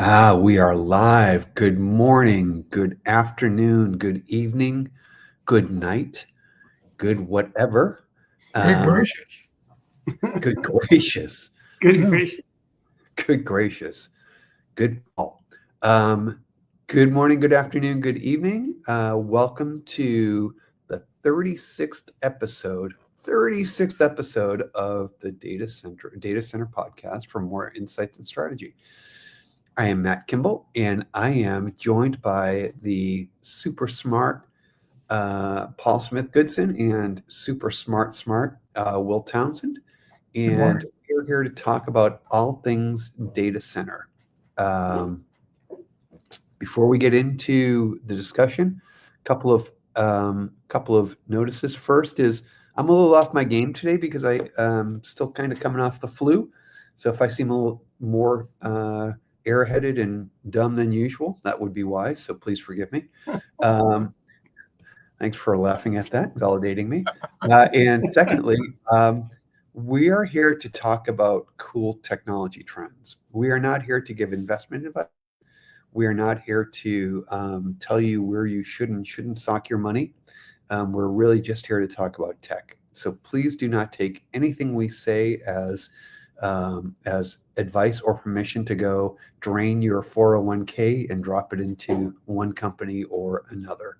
We are live. Good morning, good afternoon, good evening, good night, good whatever. Good gracious. Good gracious. Good gracious. Good gracious. Good Paul. Good morning, good afternoon, good evening. Welcome to the 36th episode of the Datacenter Podcast for Moor Insights and Strategy. I am Matt Kimball, and I am joined by the super smart Paul Smith Goodson and super smart Will Townsend. And we're here to talk about all things data center. Before we get into the discussion, a couple of notices. First is I'm a little off my game today because I'm still kind of coming off the flu. So if I seem a little more airheaded and dumb than usual, that would be why. So please forgive me. Thanks for laughing at that, validating me. And secondly, we are here to talk about cool technology trends. We are not here to give investment advice. We are not here to tell you where you should and shouldn't sock your money. We're really just here to talk about tech. So please do not take anything we say as advice or permission to go drain your 401k and drop it into one company or another.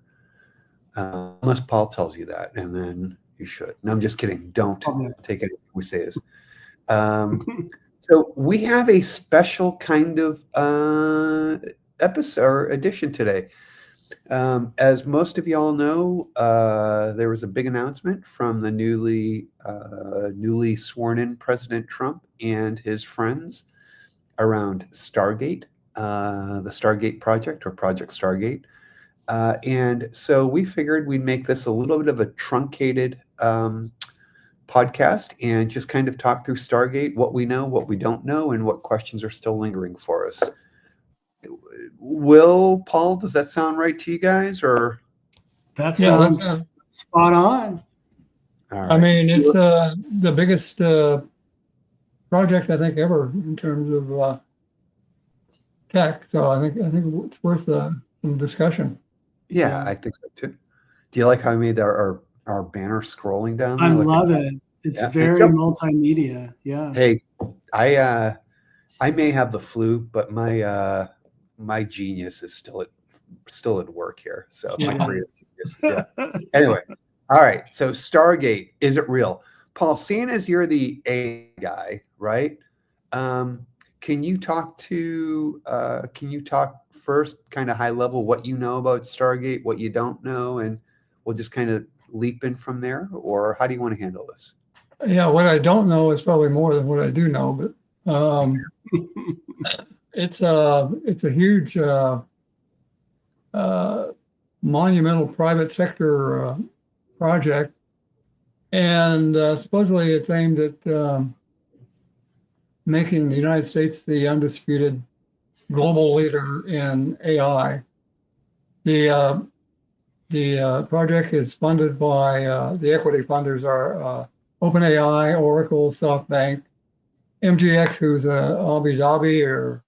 Unless Paul tells you that, and then you should. No, I'm just kidding. Don't take anything we say as. So we have a special kind of episode or edition today. As most of y'all know, there was a big announcement from the newly sworn in President Trump and his friends around Stargate, the Stargate project or Project Stargate. And so we figured we'd make this a little bit of a truncated podcast and just kind of talk through Stargate, what we know, what we don't know, and what questions are still lingering for us. Will, Paul, does that sound right to you guys? Or that sounds spot on. All right. I mean, it's the biggest project I think ever in terms of tech. So I think it's worth some discussion. Yeah, I think so too. Do you like how I made our banner scrolling down there? I love it. It's very multimedia. Yeah. Hey, I may have the flu, but my genius is still at work here. So my creative Anyway, all right. So Stargate, is it real? Paul, seeing as you're the AI guy, right? Can you talk first, kind of high level, what you know about Stargate, what you don't know, and we'll just kind of leap in from there? Or how do you want to handle this? Yeah, what I don't know is probably more than what I do know, but it's a huge monumental private sector project, and supposedly it's aimed at making the United States the undisputed global leader in AI. The project is funded by the equity funders are OpenAI, Oracle, SoftBank, MGX, who's a Abu Dhabi or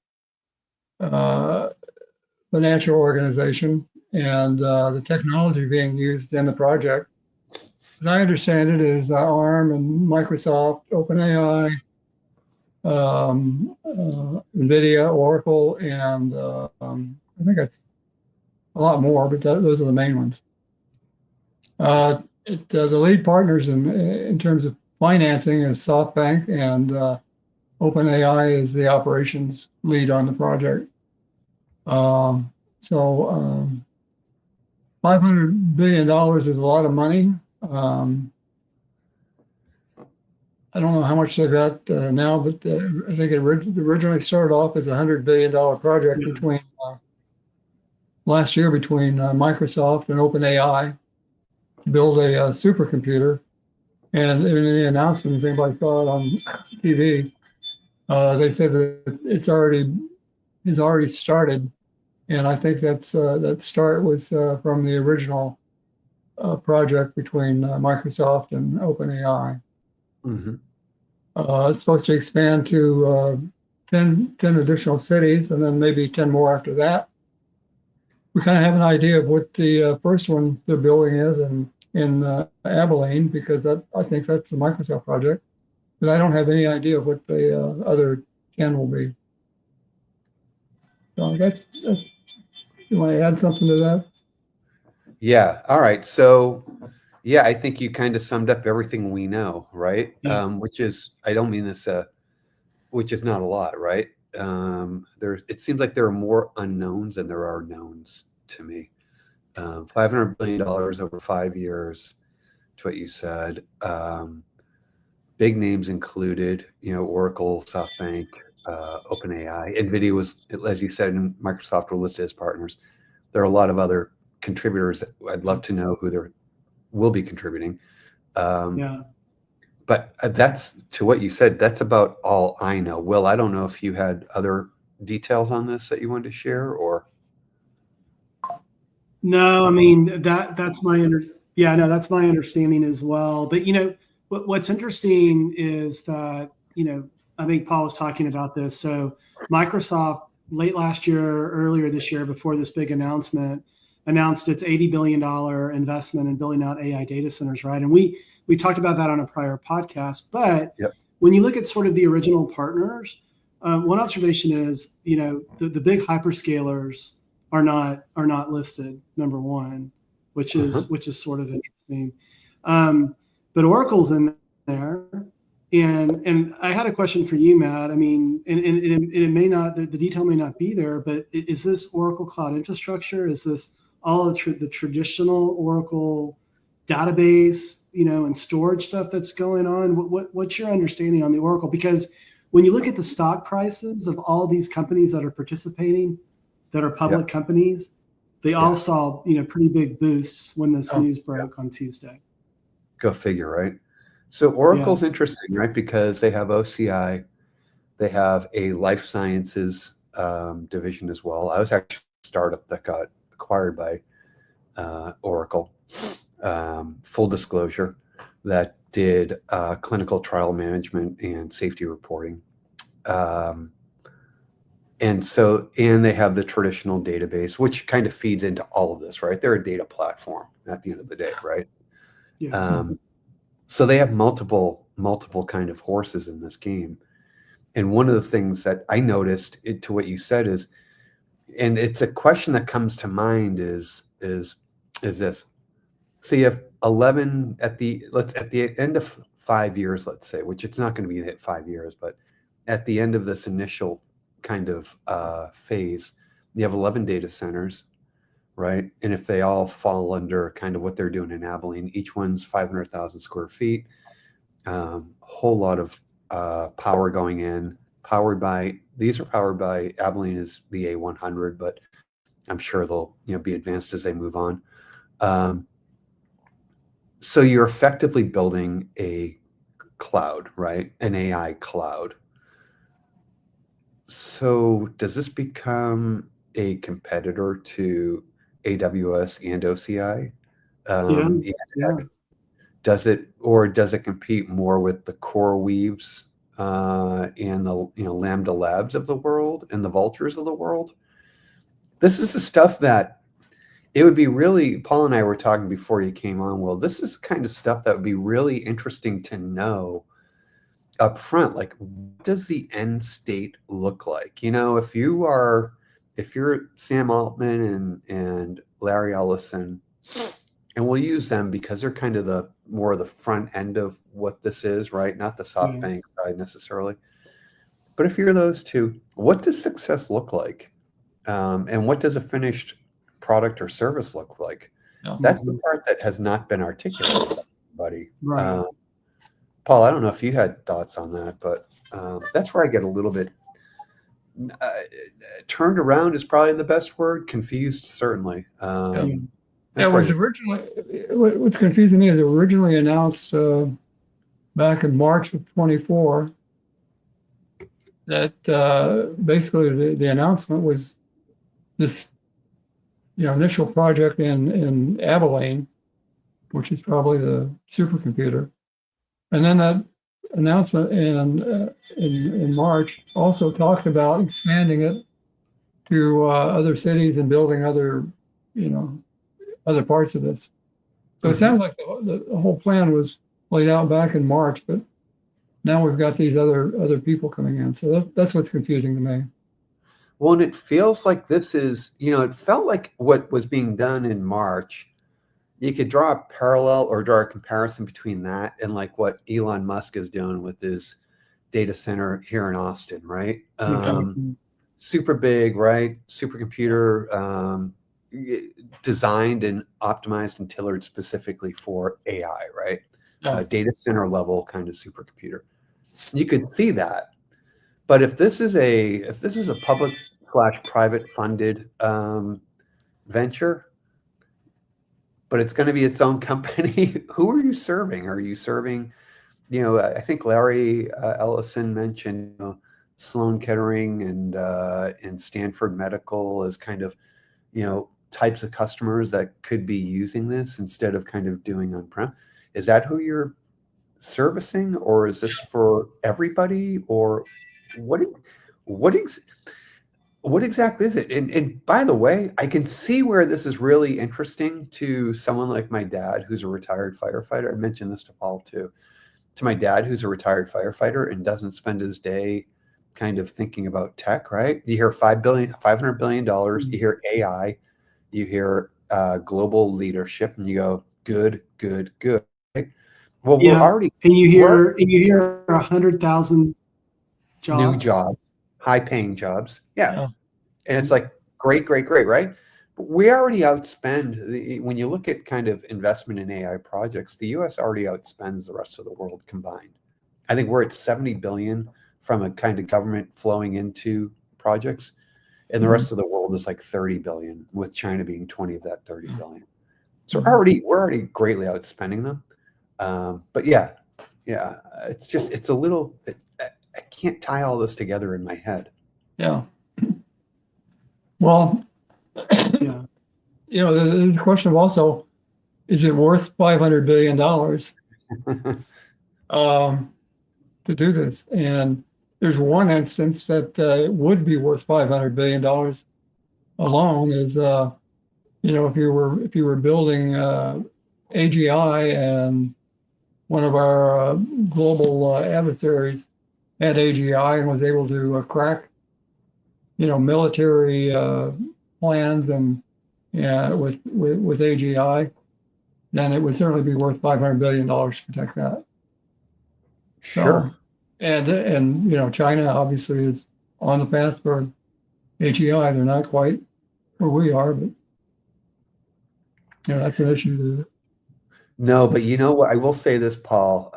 financial organization, and the technology being used in the project, as I understand it, is ARM and Microsoft, OpenAI, NVIDIA, Oracle, and I think it's a lot more, but those are the main ones. The lead partners in terms of financing is SoftBank, and OpenAI is the operations lead on the project. So $500 billion is a lot of money. I don't know how much they got now, but I think it originally started off as a $100 billion project between last year between Microsoft and OpenAI to build a supercomputer. And in the announcement, if anybody saw it on TV, they said that it's already started. And I think that start was from the original project between Microsoft and OpenAI. Mm-hmm. It's supposed to expand to 10 additional cities, and then maybe 10 more after that. We kind of have an idea of what the first one they're building is in Abilene, because I think that's the Microsoft project. But I don't have any idea of what the other 10 will be. So that's you want to add something to that? Yeah. All right. So, yeah, I think you kind of summed up everything we know, right? Yeah. Which is, I don't mean this, which is not a lot, right? It seems like there are more unknowns than there are knowns to me. $500 billion over 5 years, to what you said. Big names included, Oracle, SoftBank, OpenAI, NVIDIA was, as you said, and Microsoft were listed as partners. There are a lot of other contributors that I'd love to know who there will be contributing. Yeah. But that's, to what you said, that's about all I know. Will, I don't know if you had other details on this that you wanted to share, or? No, I mean that's my that's my understanding as well. But what's interesting is that I think Paul was talking about this. So Microsoft late last year, earlier this year, before this big announcement, announced its $80 billion investment in building out AI data centers, right? And we talked about that on a prior podcast. But Yep. when you look at sort of the original partners, one observation is the big hyperscalers are not listed, number one, which is sort of interesting. But Oracle's in there, and I had a question for you, Matt. I mean, and it may not, the detail may not be there, but is this Oracle Cloud Infrastructure? Is this all the traditional Oracle database, and storage stuff that's going on? What's your understanding on the Oracle? Because when you look at the stock prices of all these companies that are participating, that are public companies, they all saw pretty big boosts when this news broke on Tuesday. Go figure, right? So Oracle's interesting, right? Because they have OCI, they have a life sciences division as well. I was actually a startup that got acquired by Oracle. Full disclosure, that did clinical trial management and safety reporting. And they have the traditional database, which kind of feeds into all of this, right? They're a data platform at the end of the day, right? Yeah. So they have multiple kind of horses in this game. And one of the things that I noticed to what you said is, and it's a question that comes to mind is this. So you have 11 at the end of 5 years, let's say, which it's not going to be hit 5 years, but at the end of this initial kind of phase, you have 11 data centers, right? And if they all fall under kind of what they're doing in Abilene, each one's 500,000 square feet, whole lot of power going in, these are powered by, Abilene is the A100, but I'm sure they'll be advanced as they move on. So you're effectively building a cloud, right? An AI cloud. So does this become a competitor to AWS and OCI? Does it compete more with the CoreWeaves and the Lambda Labs of the world and the Vultures of the world? This is the stuff that it would be really, Paul and I were talking before you came on, Will, this is the kind of stuff that would be really interesting to know up front. Like, what does the end state look like? If you're Sam Altman and Larry Ellison, and we'll use them because they're kind of the more of the front end of what this is, right? Not the SoftBank side necessarily. But if you're those two, what does success look like? And what does a finished product or service look like? That's the part that has not been articulated, buddy. Right. Paul, I don't know if you had thoughts on that, but that's where I get a little bit turned around is probably the best word. Confused, certainly. What's confusing me is it originally announced back in March of 24 that basically the announcement was this initial project in Abilene, which is probably the supercomputer. And then that announcement in March also talked about expanding it to other cities and building other, other parts of this. So it sounds like the whole plan was laid out back in March, but now we've got these other people coming in. So that's what's confusing to me. Well, and it feels like this is, it felt like what was being done in March. You could draw a parallel or draw a comparison between that and like what Elon Musk is doing with his data center here in Austin, right? Exactly. Super big, right? Supercomputer, designed and optimized and tailored specifically for AI, right? Yeah. Data center level kind of supercomputer. You could see that. But if this is a public/private funded venture, but it's going to be its own company, who are you serving? Are you serving, I think Larry Ellison mentioned Sloan Kettering and Stanford Medical as kind of, types of customers that could be using this instead of kind of doing on-prem. Is that who you're servicing, or is this for everybody, or what exactly is it? And by the way, I can see where this is really interesting to someone like my dad, who's a retired firefighter. I mentioned this to Paul too. To my dad, who's a retired firefighter and doesn't spend his day kind of thinking about tech, right? You hear $500 billion, you hear AI, you hear global leadership, and you go, good. Right? Well, Yeah, we're already and you hear 100,000 jobs. New jobs, high-paying jobs. Yeah. And it's like, great, right? But we already outspend, when you look at kind of investment in AI projects, the US already outspends the rest of the world combined. I think we're at 70 billion from a kind of government flowing into projects. And the rest of the world is like 30 billion, with China being 20 of that 30 billion. So we're already greatly outspending them. But yeah, it's a little, I can't tie all this together in my head. Yeah. Well, Yeah. The question of also, is it worth $500 billion to do this? And there's one instance that it would be worth $500 billion alone is, if you were building AGI, and one of our global adversaries had AGI and was able to crack, military plans and with AGI, then it would certainly be worth $500 billion to protect that. Sure. So, and China obviously is on the path for AGI. They're not quite where we are, but that's an issue. No, but you know what? I will say this, Paul.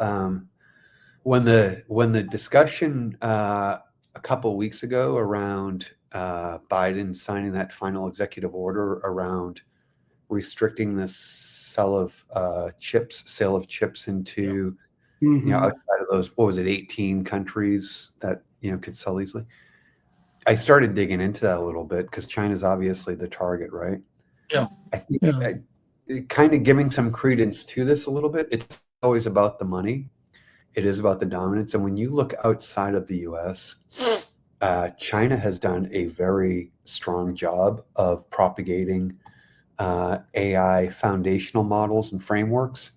When the discussion a couple of weeks ago around Biden signing that final executive order around restricting the sale of chips into outside of those, what was it, 18 countries that could sell easily. I started digging into that a little bit because China's obviously the target, right? Yeah. I think kind of giving some credence to this a little bit. It's always about the money. It is about the dominance. And when you look outside of the US, China has done a very strong job of propagating AI foundational models and frameworks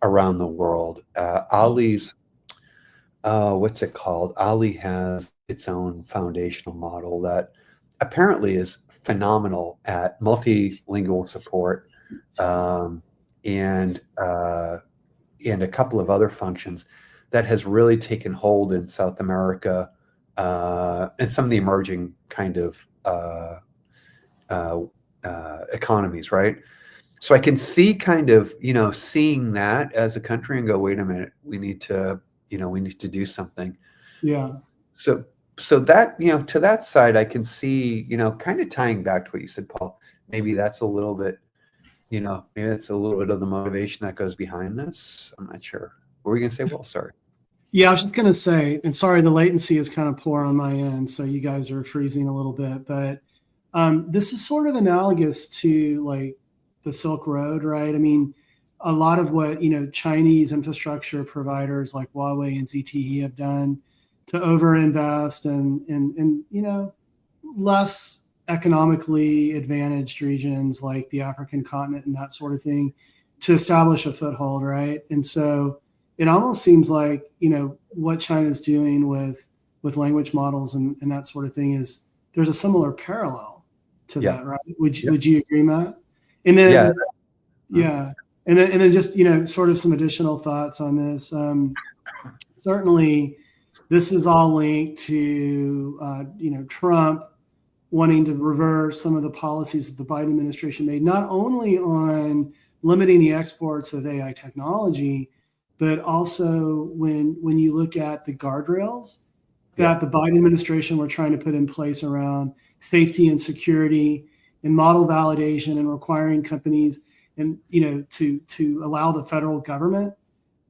around the world. Ali's, what's it called? Ali has its own foundational model that apparently is phenomenal at multilingual support, and a couple of other functions that has really taken hold in South America and some of the emerging kind of economies, right? So I can see kind of, seeing that as a country and go, wait a minute, we need to do something. Yeah. So that, to that side, I can see, kind of tying back to what you said, Paul, maybe that's a little bit, maybe that's a little bit of the motivation that goes behind this. I'm not sure. What were we going to say? Well, sorry. Yeah, I was just going to say, and sorry, the latency is kind of poor on my end, so you guys are freezing a little bit, but this is sort of analogous to like the Silk Road, right? I mean, a lot of what, Chinese infrastructure providers like Huawei and ZTE have done to overinvest in less economically advantaged regions like the African continent and that sort of thing to establish a foothold, right? And so it almost seems like, what China's doing with language models and that sort of thing is there's a similar parallel to that, right? Would you agree, Matt? And then, And then just, sort of some additional thoughts on this. Certainly, this is all linked to, Trump wanting to reverse some of the policies that the Biden administration made, not only on limiting the exports of AI technology, but also when you look at the guardrails that the Biden administration were trying to put in place around safety and security and model validation and requiring companies and to allow the federal government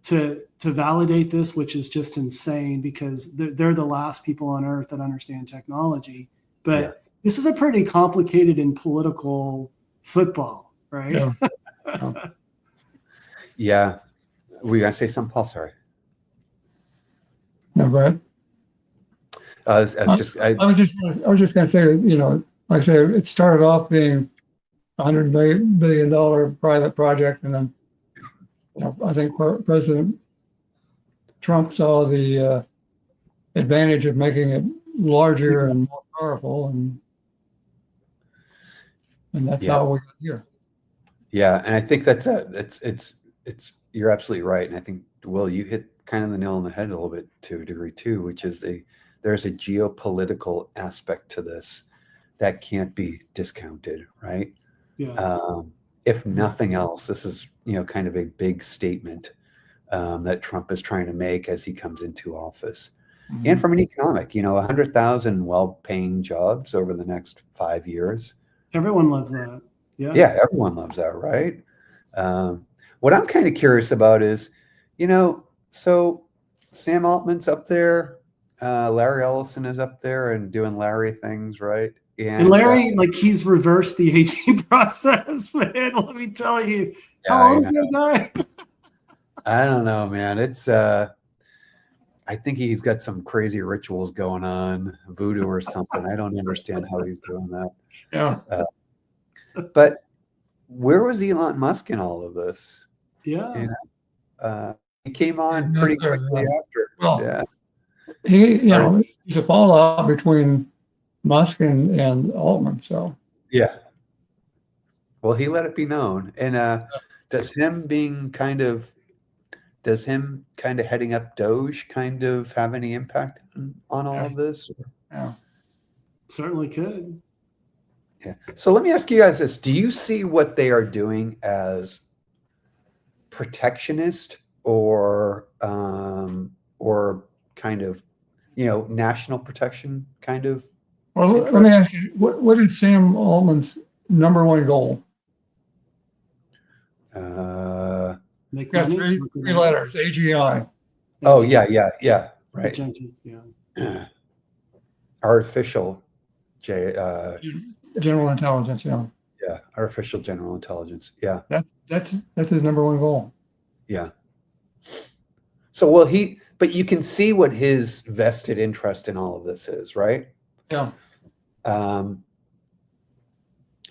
to validate this, which is just insane because they're the last people on earth that understand technology. But this is a pretty complicated and political football, right? Yeah. Were you gonna say something, Paul? Sorry. No, go ahead. I was just going to say, like I said, it started off being $100 billion private project, and then I think President Trump saw the advantage of making it larger and more powerful, and that's how we got here. Yeah, and I think that's it's you're absolutely right, and I think, Will, you hit kind of the nail on the head a little bit to a degree too, which is there's a geopolitical aspect to this that can't be discounted, right? Yeah. If nothing else, this is kind of a big statement that Trump is trying to make as he comes into office. Mm-hmm. And from an economic, 100,000 well-paying jobs over the next 5 years. Everyone loves that. Yeah. Yeah, everyone loves that, right? What I'm kind of curious about is, so Sam Altman's up there, Larry Ellison is up there and doing Larry things, right? And Larry, he's reversed the aging process, man. Let me tell you. How old is that guy? I don't know, man. It's I think he's got some crazy rituals going on, voodoo or something. I don't understand how he's doing that. Yeah. But where was Elon Musk in all of this? Yeah. He came on pretty quickly after. Well, he's a fallout between Musk and Altman. So yeah. Well, he let it be known. And does him heading up Doge kind of have any impact on all of this? Yeah. Certainly could. Yeah. So let me ask you guys this. Do you see what they are doing as protectionist or kind of, national protection kind of? Well, let me ask you, what is Sam Altman's number one goal? Make got money. three letters, AGI. Oh, yeah. Right. Yeah. Artificial general intelligence, yeah. Yeah, artificial general intelligence. Yeah. That's his number one goal. Yeah. So but you can see what his vested interest in all of this is, right? Yeah. I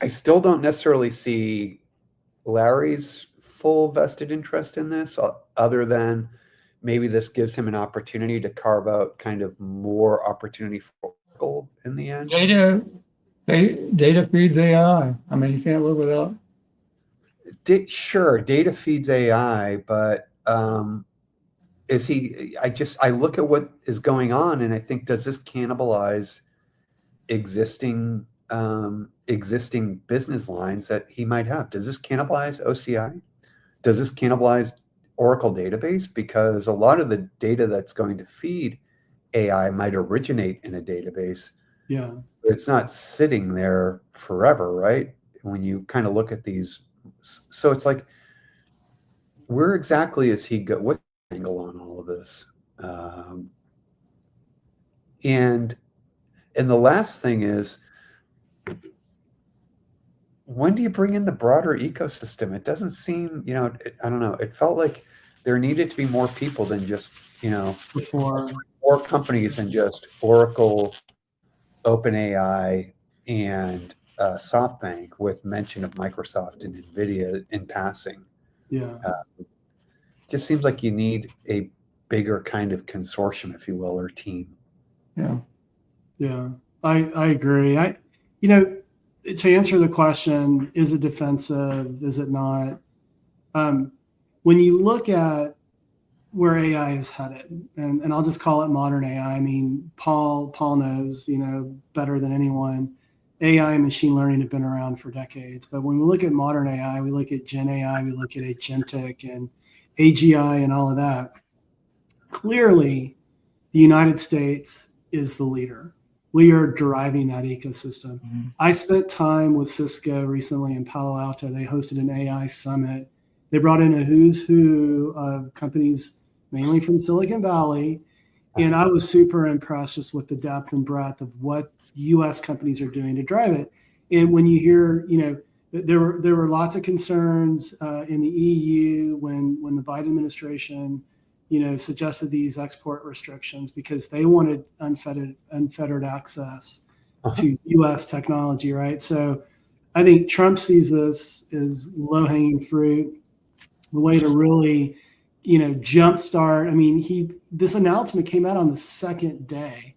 still don't necessarily see Larry's full vested interest in this, other than maybe this gives him an opportunity to carve out kind of more opportunity for gold in the end. Data feeds AI. I mean, you can't live without. Sure, data feeds AI, but is he? I look at what is going on, and I think, does this cannibalize existing business lines that he might have? Does this cannibalize OCI? Does this cannibalize Oracle database? Because a lot of the data that's going to feed AI might originate in a database. Yeah. It's not sitting there forever, right? When you kind of look at these, so it's like, where exactly is he go? What's the angle on all of this? And the last thing is, when do you bring in the broader ecosystem? It doesn't seem, I don't know. It felt like there needed to be more people than just, before. more companies than just Oracle, OpenAI, and SoftBank, with mention of Microsoft and NVIDIA in passing. Yeah. Just seems like you need a bigger kind of consortium, if you will, or team. Yeah. Yeah. I agree. To answer the question, is it defensive? Is it not? When you look at where AI is headed, and I'll just call it modern AI. I mean, Paul knows, better than anyone. AI and machine learning have been around for decades. But when we look at modern AI, we look at Gen AI, we look at agentic and AGI and all of that. Clearly, the United States is the leader. We are driving that ecosystem. Mm-hmm. I spent time with Cisco recently in Palo Alto. They hosted an AI summit. They brought in a who's who of companies, mainly from Silicon Valley. And I was super impressed just with the depth and breadth of what U.S. companies are doing to drive it. And when you hear, there were lots of concerns in the EU when the Biden administration, suggested these export restrictions because they wanted unfettered access to U.S. technology, right? So I think Trump sees this as low-hanging fruit, a way to really, jumpstart. I mean, this announcement came out on the second day.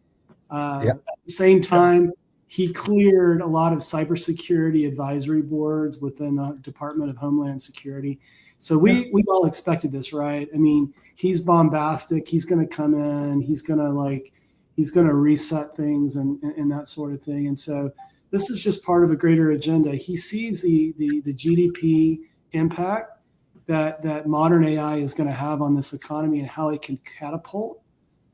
At the same time, he cleared a lot of cybersecurity advisory boards within the Department of Homeland Security. So we've all expected this, right? I mean, he's bombastic. He's going to come in. He's going to reset things and that sort of thing. And so this is just part of a greater agenda. He sees the GDP impact that modern AI is going to have on this economy and how it can catapult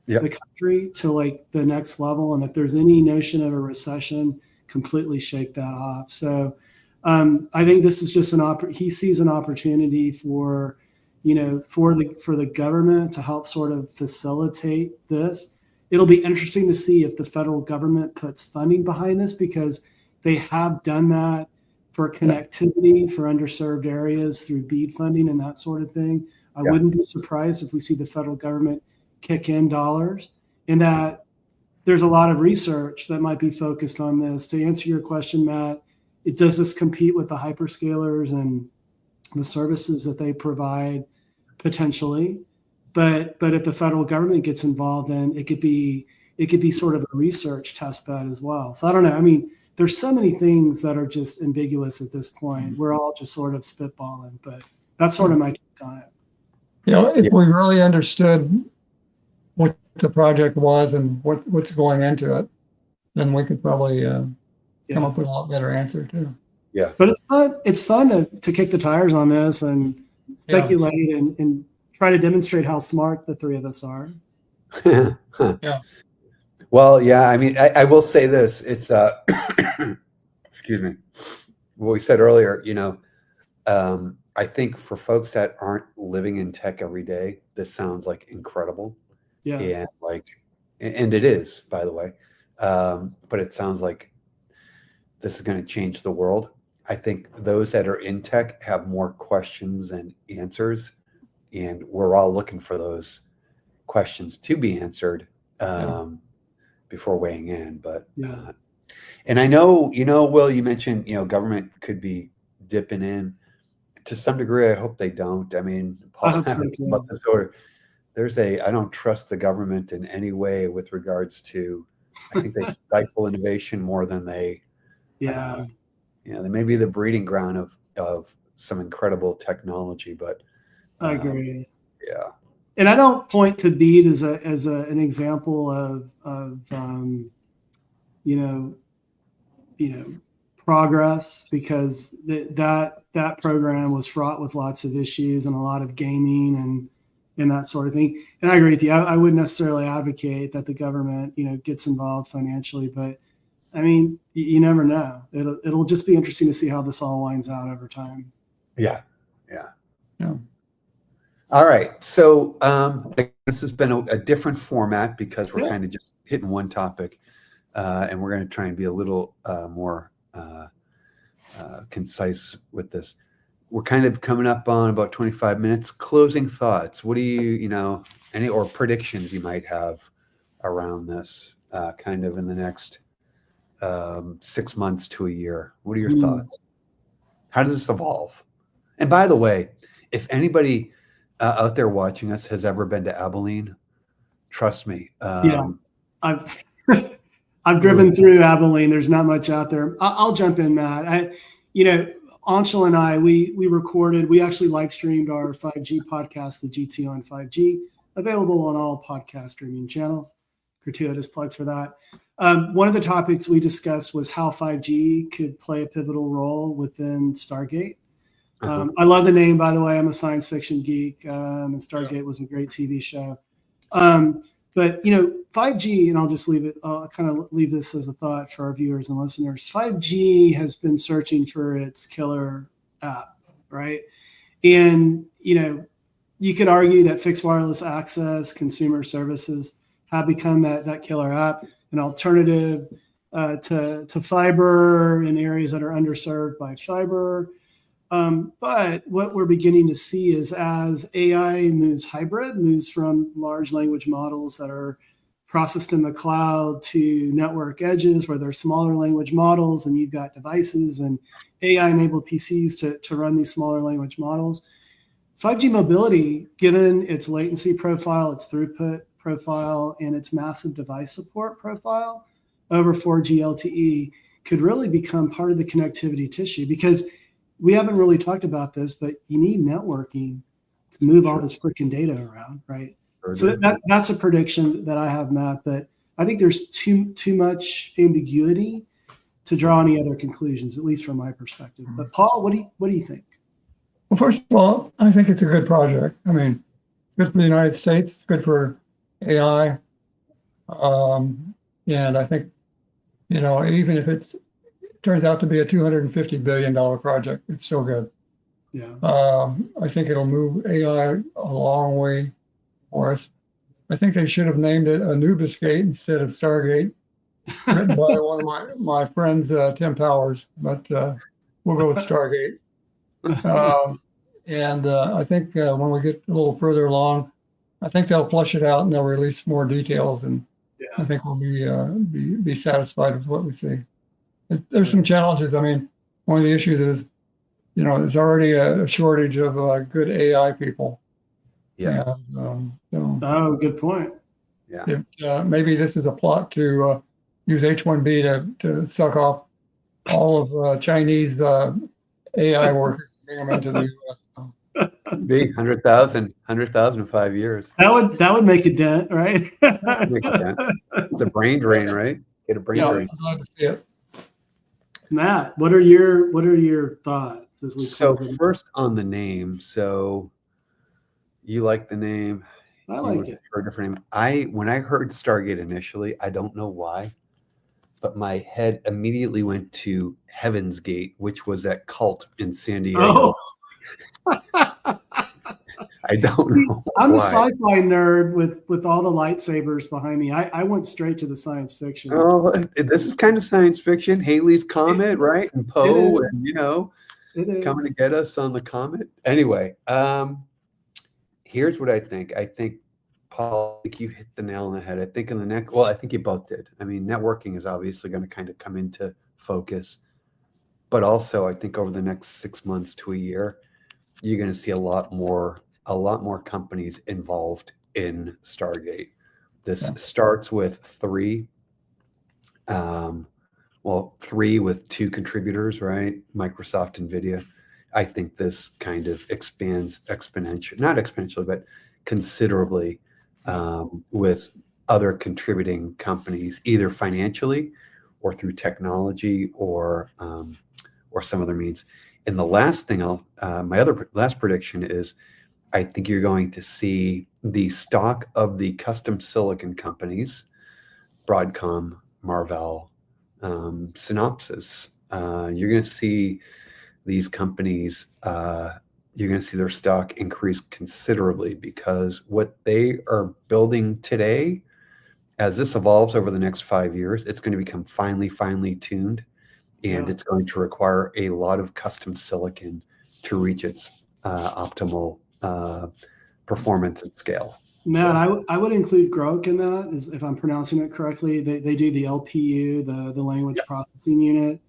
the country to the next level. And if there's any notion of a recession, completely shake that off. So I think this is just he sees an opportunity for the government to help sort of facilitate this. It'll be interesting to see if the federal government puts funding behind this, because they have done that for connectivity for underserved areas through BEAD funding and that sort of thing. I wouldn't be surprised if we see the federal government kick in dollars, and that there's a lot of research that might be focused on this. To answer your question, Matt, does this compete with the hyperscalers and the services that they provide? Potentially, but if the federal government gets involved, then it could be sort of a research test bed as well. So I don't know. I mean, there's so many things that are just ambiguous at this point. We're all just sort of spitballing, but that's sort of my take on it. If we really understood what the project was and what's going into it, then we could probably come up with a lot better answer too. Yeah. But it's fun to kick the tires on this and speculate and try to demonstrate how smart the three of us are. Yeah. Well, yeah, I mean, I will say this. It's, excuse me, what we said earlier, I think for folks that aren't living in tech every day, this sounds like incredible. Yeah. And it is, by the way. But it sounds like this is going to change the world. I think those that are in tech have more questions than answers, and we're all looking for those questions to be answered before weighing in. But and I know, Will, you mentioned, government could be dipping in to some degree. I hope they don't. I mean, Paul, about this, or I don't trust the government in any way with regards to, I think they stifle innovation more than they, they may be the breeding ground of some incredible technology, but I agree. Yeah. And I don't point to BEAD as an example of progress, because that program was fraught with lots of issues and a lot of gaming and that sort of thing. And I agree with you. I wouldn't necessarily advocate that the government, gets involved financially, but I mean, you never know. It'll just be interesting to see how this all winds out over time. Yeah. All right. So this has been a different format because we're kind of just hitting one topic, and we're going to try and be a little more concise with this. We're kind of coming up on about 25 minutes. Closing thoughts. What do any or predictions you might have around this kind of in the next 6 months to a year? What are your thoughts? How does this evolve? And by the way, if anybody out there watching us has ever been to Abilene, trust me. I've I've driven through Abilene. There's not much out there. I'll jump in, Matt. Anshul and I, we recorded, we actually live streamed our 5G podcast, the GT on 5G, available on all podcast streaming channels. Gratuitous plug for that. One of the topics we discussed was how 5G could play a pivotal role within Stargate. I love the name, by the way. I'm a science fiction geek, and Stargate was a great TV show. But 5G, and I'll kind of leave this as a thought for our viewers and listeners. 5G has been searching for its killer app, right? And you could argue that fixed wireless access, consumer services have become that killer app, an alternative to fiber in areas that are underserved by fiber. But what we're beginning to see is as AI moves from large language models that are processed in the cloud to network edges where there's smaller language models and you've got devices and AI-enabled PCs to run these smaller language models. 5G mobility, given its latency profile, its throughput profile, and its massive device support profile over 4G LTE, could really become part of the connectivity tissue, because we haven't really talked about this, but you need networking to move all this freaking data around, right? So that's a prediction that I have, Matt, but I think there's too much ambiguity to draw any other conclusions, at least from my perspective. But Paul, what do you think? Well, first of all, I think it's a good project. I mean, good for the United States, good for AI. And I think, even if it turns out to be a $250 billion project, it's still good. Yeah. I think it'll move AI a long way for us. I think they should have named it Anubis Gate instead of Stargate, written by one of my friends, Tim Powers, but we'll go with Stargate. And I think when we get a little further along, I think they'll flush it out and they'll release more details, and I think we'll be satisfied with what we see. There's some challenges. I mean, one of the issues is, there's already a shortage of good AI people. Yeah. Oh, good point. Yeah. Maybe this is a plot to use H-1B to suck off all of Chinese AI workers and bring them into the U.S. Big 100,000 in 5 years. That would make a dent, right? Make a dent. It's a brain drain, right? Get a brain drain. I'm glad to see it. Matt, what are your thoughts as we? So first on the name. So you like the name? I like it. For a different name. When I heard Stargate initially, I don't know why, but my head immediately went to Heaven's Gate, which was that cult in San Diego. Oh. I don't know. I'm a sci-fi nerd with all the lightsabers behind me. I went straight to the science fiction. Oh, this is kind of science fiction. Haley's Comet, right? And Poe, and coming to get us on the comet. Anyway, here's what I think. I think, Paul, I think you hit the nail on the head. I think I think you both did. I mean, networking is obviously going to kind of come into focus, but also I think over the next 6 months to a year, you're going to see a lot more companies involved in Stargate. This starts with three with 2 contributors, right? Microsoft, NVIDIA. I think this kind of expands not exponentially, but considerably with other contributing companies, either financially or through technology or some other means. And the last thing last prediction is, I think you're going to see the stock of the custom silicon companies, Broadcom, Marvell, Synopsys. You're going to see these companies, you're going to see their stock increase considerably, because what they are building today, as this evolves over the next 5 years, it's going to become finely tuned and it's going to require a lot of custom silicon to reach its optimal performance and scale. Matt, I would include Grok in that, if I'm pronouncing it correctly. They do the LPU, the language processing unit.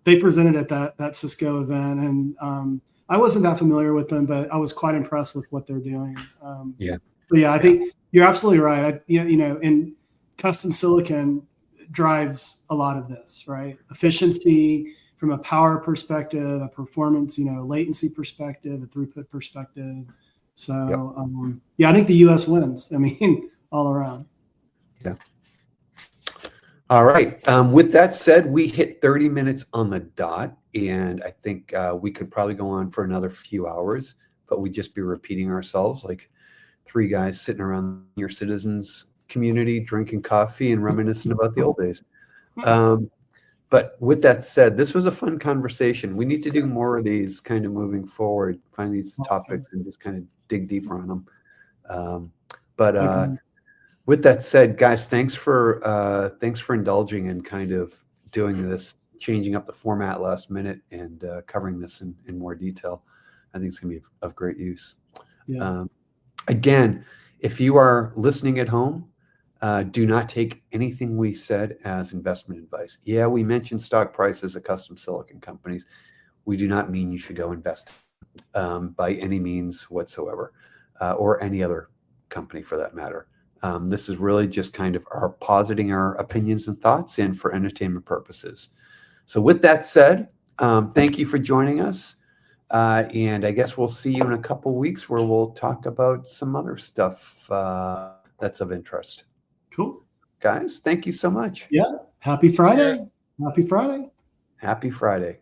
They presented at that Cisco event, and I wasn't that familiar with them, but I was quite impressed with what they're doing. I think you're absolutely right. And custom silicon drives a lot of this, right? Efficiency from a power perspective, a performance, latency perspective, a throughput perspective. So, I think the U.S. wins. I mean, all around. Yeah. All right. With that said, we hit 30 minutes on the dot, and I think we could probably go on for another few hours, but we'd just be repeating ourselves like three guys sitting around your citizens community, drinking coffee and reminiscing about the old days. But with that said, this was a fun conversation. We need to do more of these kind of moving forward, find these topics and just kind of dig deeper on them. With that said, guys, thanks for indulging in kind of doing this, changing up the format last minute and covering this in more detail. I think it's going to be of great use. Again, if you are listening at home, do not take anything we said as investment advice. Yeah, we mentioned stock prices of custom silicon companies. We do not mean you should go invest by any means whatsoever, or any other company for that matter. This is really just kind of positing our opinions and thoughts and for entertainment purposes. So with that said, thank you for joining us. And I guess we'll see you in a couple weeks where we'll talk about some other stuff that's of interest. Cool. Guys, thank you so much. Yeah. Happy Friday. Happy Friday. Happy Friday.